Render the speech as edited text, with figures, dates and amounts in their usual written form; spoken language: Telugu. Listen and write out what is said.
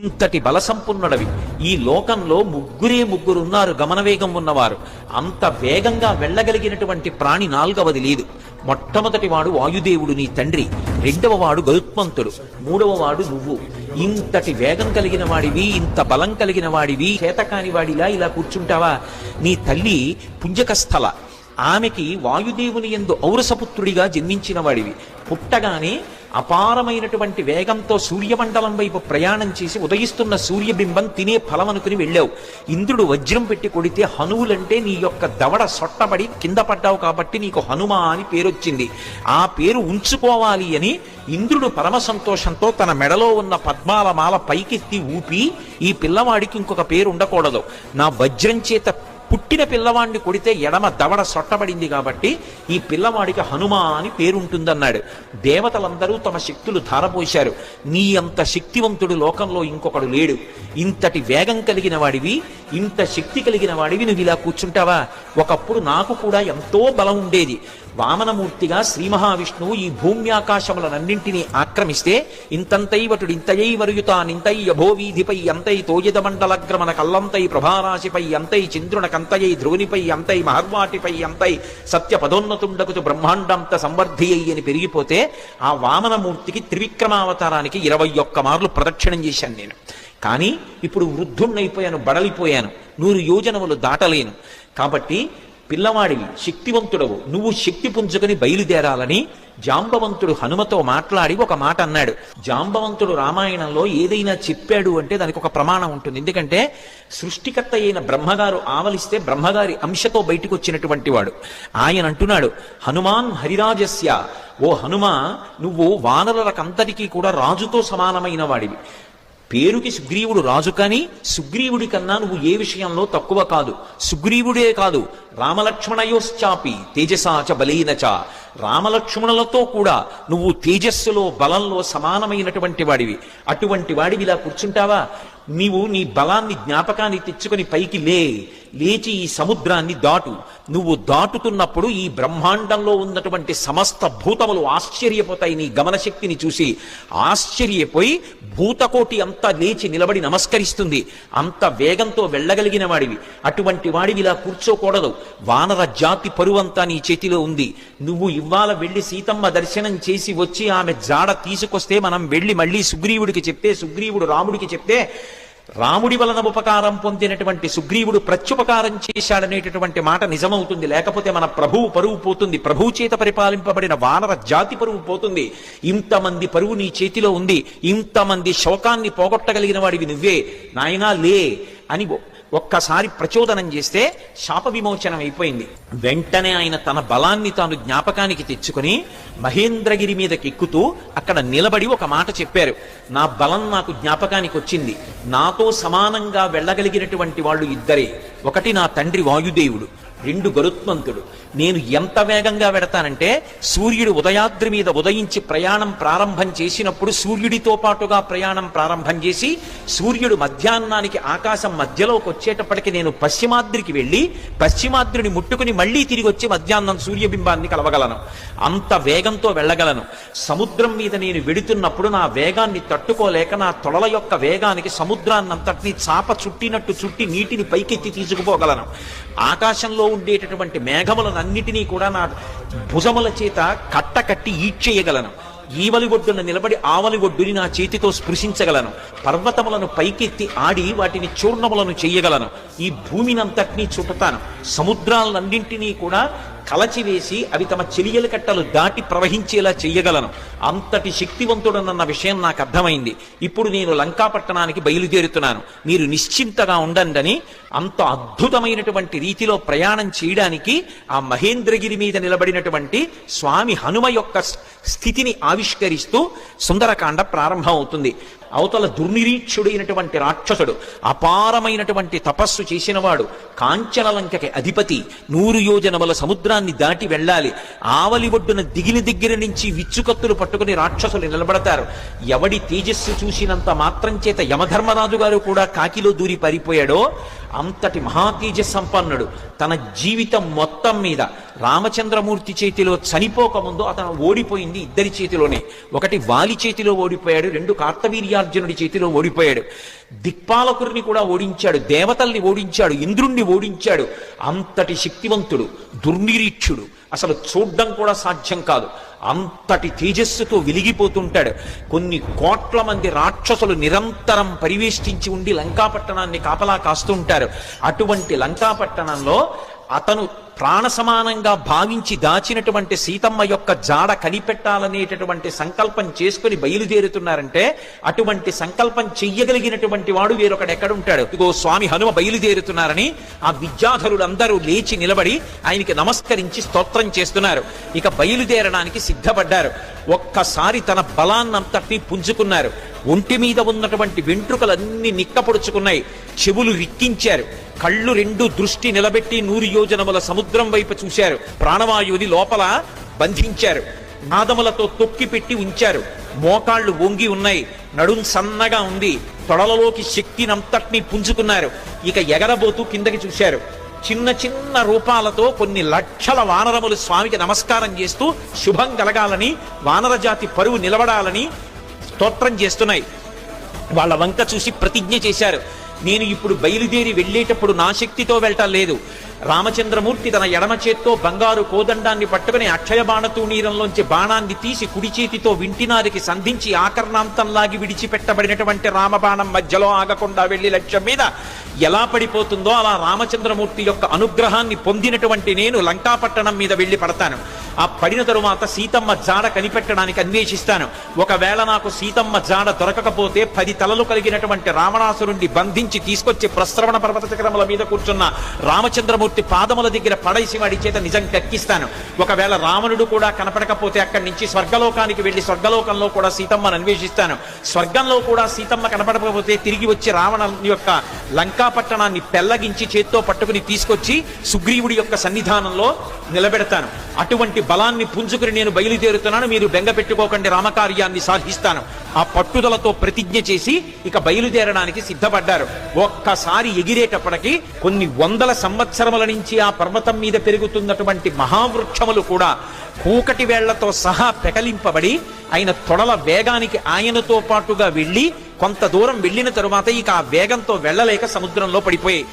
ఇంతటి బలసంపన్నుడవి. ఈ లోకంలో ముగ్గురు ఉన్నారు గమనవేగం ఉన్నవారు. అంత వేగంగా వెళ్ళగలిగినటువంటి ప్రాణి నాలుగవది లేదు. మొట్టమొదటి వాడు వాయుదేవుడు నీ తండ్రి, రెండవ వాడు గరుత్మంతుడు, మూడవ వాడు నువ్వు. ఇంతటి వేగం కలిగిన వాడివి, ఇంత బలం కలిగిన వాడివి, చేతకాని వాడిలా ఇలా కూర్చుంటావా? నీ తల్లి పుంజకస్థల, ఆమెకి వాయుదేవుని యందు ఔరసపుత్రుడిగా జన్మించిన వాడివి. పుట్టగానే అపారమైనటువంటి వేగంతో సూర్యమండలం వైపు ప్రయాణం చేసి ఉదయిస్తున్న సూర్యబింబం తినే ఫలం అనుకుని వెళ్ళావు. ఇంద్రుడు వజ్రం పెట్టి కొడితే హనువులంటే నీ యొక్క దవడ సొట్టబడి కింద పడ్డావు కాబట్టి నీకు హనుమ అని పేరొచ్చింది. ఆ పేరు ఉంచుకోవాలి అని ఇంద్రుడు పరమ సంతోషంతో తన మెడలో ఉన్న పద్మాల మాల పైకెత్తి ఊపి, ఈ పిల్లవాడికి ఇంకొక పేరు ఉండకూడదు, నా వజ్రం చేత పుట్టిన పిల్లవాడిని కొడితే ఎడమ దవడ సొట్టబడింది కాబట్టి ఈ పిల్లవాడికి హనుమ అని పేరుంటుందన్నాడు. దేవతలందరూ తమ శక్తులు ధారపోశారు. నీ అంత శక్తివంతుడు లోకంలో ఇంకొకడు లేడు. ఇంతటి వేగం కలిగిన వాడివి, ఇంత శక్తి కలిగిన వాడివి, నువ్వు ఇలా కూర్చుంటావా? ఒకప్పుడు నాకు కూడా ఎంతో బలం ఉండేది. వామనమూర్తిగా శ్రీ మహావిష్ణువు ఈ భూమ్యాకాశములనన్నింటినీ ఆక్రమిస్తే ఇంతంతైవటుడు ఇంతయై వరుయుతానింతై యభోవీధిపై అంతై తోయద మండలగ్రమణ కల్లంతై ప్రభారాశిపై అంతై చంద్రునకంతయై ధ్రువునిపై అంతై మహర్వాటిపై అంతై సత్య పదోన్నతుండకుతు బ్రహ్మాండంత సంవర్ధి అని పెరిగిపోతే ఆ వామనమూర్తికి త్రివిక్రమావతారానికి 21 మార్లు ప్రదక్షిణం చేశాను నేను. కానీ ఇప్పుడు వృద్ధుణ్ణైపోయాను, బడలిపోయాను, 100 యోజనములు దాటలేను. కాబట్టి పిల్లవాడివి, శక్తివంతుడవు, నువ్వు శక్తి పుంజుకొని బయలుదేరాలని జాంబవంతుడు హనుమతో మాట్లాడి ఒక మాట అన్నాడు. జాంబవంతుడు రామాయణంలో ఏదైనా చెప్పాడు అంటే దానికి ఒక ప్రమాణం ఉంటుంది. ఎందుకంటే సృష్టికర్త అయిన బ్రహ్మగారు ఆవలిస్తే బ్రహ్మగారి అంశతో బయటకు వచ్చినటువంటి వాడు. ఆయన అంటున్నాడు, హనుమాన్ హరిరాజస్య, ఓ హనుమ, నువ్వు వానరులకంతటికీ కూడా రాజుతో సమానమైన వాడివి. పేరుకి సుగ్రీవుడు రాజు, కానీ సుగ్రీవుడి కన్నా నువ్వు ఏ విషయంలో తక్కువ కాదు. సుగ్రీవుడే కాదు, రామలక్ష్మణయోశ్చాపి తేజసాచ బలీనచ, రామలక్ష్మణులతో కూడా నువ్వు తేజస్సులో బలంలో సమానమైనటువంటి వాడివి. అటువంటి వాడివి ఇలా కూర్చుంటావా? నీవు నీ బలాన్ని జ్ఞాపకాన్ని తెచ్చుకొని పైకి లేచి ఈ సముద్రాన్ని దాటు. నువ్వు దాటుతున్నప్పుడు ఈ బ్రహ్మాండంలో ఉన్నటువంటి సమస్త భూతములు ఆశ్చర్యపోతాయి. నీ గమనశక్తిని చూసి ఆశ్చర్యపోయి భూతకోటి అంతా లేచి నిలబడి నమస్కరిస్తుంది. అంత వేగంతో వెళ్ళగలిగిన వాడివి. అటువంటి వాడివి ఇలా కూర్చోకూడదు. వానర జాతి పరువంతా నీ చేతిలో ఉంది. నువ్వు ఇవాళ వెళ్ళి సీతమ్మ దర్శనం చేసి వచ్చి ఆమె జాడ తీసుకొస్తే మనం వెళ్ళి మళ్ళీ సుగ్రీవుడికి చెప్తే, సుగ్రీవుడు రాముడికి చెప్తే, రాముడి వలన ఉపకారం పొందినటువంటి సుగ్రీవుడు ప్రత్యుపకారం చేశాడనేటటువంటి మాట నిజమవుతుంది. లేకపోతే మన ప్రభువు పరువు పోతుంది. ప్రభువు చేత పరిపాలింపబడిన వానర జాతి పరువు పోతుంది. ఇంతమంది పరువు నీ చేతిలో ఉంది. ఇంతమంది శోకాన్ని పోగొట్టగలిగిన వాడివి నువ్వే. నాయనా లే అని ఒక్కసారి ప్రచోదనం చేస్తే శాప విమోచనం అయిపోయింది. వెంటనే ఆయన తన బలాన్ని తాను జ్ఞాపకానికి తెచ్చుకొని మహేంద్రగిరి మీదకి ఎక్కుతూ అక్కడ నిలబడి ఒక మాట చెప్పారు. నా బలం నాకు జ్ఞాపకానికి వచ్చింది. నాతో సమానంగా వెళ్ళగలిగినటువంటి వాళ్ళు ఇద్దరే. ఒకటి నా తండ్రి వాయుదేవుడు, 2 గరుత్మంతుడు. నేను ఎంత వేగంగా వెడతానంటే సూర్యుడు ఉదయాద్రి మీద ఉదయించి ప్రయాణం ప్రారంభం చేసినప్పుడు సూర్యుడితో పాటుగా ప్రయాణం ప్రారంభం చేసి సూర్యుడు మధ్యాహ్నానికి ఆకాశం మధ్యలోకి వచ్చేటప్పటికి నేను పశ్చిమాద్రికి వెళ్ళి పశ్చిమాద్రిని ముట్టుకుని మళ్ళీ తిరిగి వచ్చి మధ్యాహ్నం సూర్యబింబాన్ని కలవగలను. అంత వేగంతో వెళ్ళగలను. సముద్రం మీద నేను వెడుతున్నప్పుడు నా వేగాన్ని తట్టుకోలేక నా తొడల యొక్క వేగానికి సముద్రాన్నంతటినీ చాప చుట్టినట్టు చుట్టి నీటిని పైకెత్తి తీసుకుపోగలను. ఆకాశంలో ఉండేటటువంటి మేఘములనన్నిటినీ కూడా నా భుజముల చేత కట్టకట్టి ఈడ్చేయగలను. ఈవలి ఒడ్డున నిలబడి ఆవలి ఒడ్డుని నా చేతితో స్పృశించగలను. పర్వతములను పైకెత్తి ఆడి వాటిని చూర్ణములను చెయ్యగలను. ఈ భూమినంతటినీ చుట్టుతాను. సముద్రాలన్నింటినీ కూడా కలచివేసి అవి తమ చెలియల కట్టలు దాటి ప్రవహించేలా చెయ్యగలను. అంతటి శక్తివంతుడనన్న విషయం నాకు అర్థమైంది. ఇప్పుడు నేను లంకాపట్టణానికి బయలుదేరుతున్నాను. మీరు నిశ్చింతగా ఉండండి. అంత అద్భుతమైనటువంటి రీతిలో ప్రయాణం చేయడానికి ఆ మహేంద్రగిరి మీద నిలబడినటువంటి స్వామి హనుమ యొక్క స్థితిని ఆవిష్కరిస్తూ సుందరకాండ ప్రారంభం అవుతుంది. అవతల దుర్నిరీక్షుడైనటువంటి రాక్షసుడు, అపారమైనటువంటి తపస్సు చేసినవాడు, కాంచనలంకకి అధిపతి, 100 యోజనముల సముద్రాన్ని దాటి వెళ్ళాలి. ఆవలి ఒడ్డున దిగిన దగ్గర నుంచి విచ్చుకత్తులు పట్టుకుని రాక్షసులు నిలబడతారు. ఎవడి తేజస్సు చూసినంత మాత్రం చేత యమధర్మరాజు గారు కూడా కాకిలో దూరి పారిపోయాడో అంతటి మహాతేజ సంపన్నుడు. తన జీవితం మొత్తం మీద రామచంద్రమూర్తి చేతిలో చనిపోకముందు అతను ఓడిపోయింది ఇద్దరి చేతిలోనే. ఒకటి వాలి చేతిలో ఓడిపోయాడు, రెండు కార్తవీర్యార్జునుడి చేతిలో ఓడిపోయాడు. దిక్పాలకుడిని కూడా ఓడించాడు, దేవతల్ని ఓడించాడు, ఇంద్రుణ్ణి ఓడించాడు. అంతటి శక్తివంతుడు, దుర్నిరీక్షుడు, అసలు చూడ్డం కూడా సాధ్యం కాదు. అంతటి తేజస్సుతో వెలిగిపోతుంటాడు. కొన్ని కోట్ల మంది రాక్షసులు నిరంతరం పరివేష్టించి ఉండి లంకాపట్టణాన్ని కాపలా కాస్తుంటారు. అటువంటి లంకాపట్టణంలో అతను ప్రాణ సమానంగా భావించి దాచినటువంటి సీతమ్మ యొక్క జాడ కనిపెట్టాలనేటటువంటి సంకల్పం చేసుకుని బయలుదేరుతున్నారంటే అటువంటి సంకల్పం చెయ్యగలిగినటువంటి వాడు వేరొకడు ఎక్కడుంటాడు? ఇగో స్వామి హనుమ బయలుదేరుతున్నారని ఆ విద్యాధరులందరూ లేచి నిలబడి ఆయనకి నమస్కరించి స్తోత్రం చేస్తున్నారు. ఇక బయలుదేరడానికి సిద్ధపడ్డారు. ఒక్కసారి తన బలాన్నంతటినీ పుంజుకున్నారు. ఒంటి మీద ఉన్నటువంటి వెంట్రుకలన్నీ నిక్కపొడుచుకున్నాయి, చెవులు రిక్కించారు, కళ్ళు రెండు దృష్టి నిలబెట్టి 100 యోజనముల సముద్రం వైపు చూశారు. ప్రాణవాయువుని లోపల బంధించారు, నాదములతో తొక్కి పెట్టి ఉంచారు. మోకాళ్ళు వంగి ఉన్నాయి, నడుం సన్నగా ఉంది, తొడలలోకి శక్తినంతటినీ పుంజుకున్నారు. ఇక ఎగరబోతూ కిందకి చూశారు. చిన్న చిన్న రూపాలతో కొన్ని లక్షల వానరములు స్వామికి నమస్కారం చేస్తూ శుభం కలగాలని, వానర జాతి పరువు నిలబడాలని స్తోత్రం చేస్తున్నాయి. వాళ్ళ వంక చూసి ప్రతిజ్ఞ చేశారు, నేను ఇప్పుడు బయలుదేరి వెళ్ళేటప్పుడు నా శక్తితో వెళ్ళటం లేదు. రామచంద్రమూర్తి తన ఎడమ చేత్తో బంగారు కోదండాన్ని పట్టుకుని అక్షయ బాణతూణీరంలోంచి బాణాన్ని తీసి కుడి చేతితో వింటినారికి సంధించి ఆకర్ణాంతంలాగి విడిచిపెట్టబడినటువంటి రామబాణం మధ్యలో ఆగకుండా వెళ్లి లక్ష్యం మీద ఎలా పడిపోతుందో అలా రామచంద్రమూర్తి యొక్క అనుగ్రహాన్ని పొందినటువంటి నేను లంకాపట్టణం మీద వెళ్లి పడతాను. ఆ పడిన తరువాత సీతమ్మ జాడ కనిపెట్టడానికి అన్వేషిస్తాను. ఒకవేళ నాకు సీతమ్మ జాడ దొరకకపోతే 10 తలలు కలిగినటువంటి రావణాసురుణ్ణి బంధించి తీసుకొచ్చి ప్రస్రవణ పర్వత శిఖరముల మీద కూర్చున్న రామచంద్రమూర్తి పాదముల దగ్గర పడేసి వాడి చేత నిజం కక్కిస్తాను. ఒకవేళ రావణుడు కూడా కనపడకపోతే అక్కడి నుంచి స్వర్గలోకానికి వెళ్లి స్వర్గలోకంలో కూడా సీతమ్మను అన్వేషిస్తాను. స్వర్గంలో కూడా సీతమ్మ కనపడకపోతే తిరిగి వచ్చి రావణ యొక్క లంకాపట్టణాన్ని పెళ్లగించి చేత్తో పట్టుకుని తీసుకొచ్చి సుగ్రీవుడి యొక్క సన్నిధానంలో నిలబెడతాను. అటువంటి బలాన్ని పుంజుకుని నేను బయలుదేరుతున్నాను, మీరు బెంగ పెట్టుకోకండి, రామకార్యాన్ని సాధిస్తాను. ఆ పట్టుదలతో ప్రతిజ్ఞ చేసి ఇక బయలుదేరడానికి సిద్ధపడ్డారు. ఒక్కసారి ఎగిరేటప్పటికి కొన్ని వందల సంవత్సరముల నుంచి ఆ పర్వతం మీద పెరుగుతున్నటువంటి మహావృక్షములు కూడా కూకటి వేళ్లతో సహా పెకలింపబడి ఆయన తొడల వేగానికి ఆయనతో పాటుగా వెళ్లి కొంత దూరం వెళ్లిన తరువాత ఇక ఆ వేగంతో వెళ్లలేక సముద్రంలో పడిపోయాయి.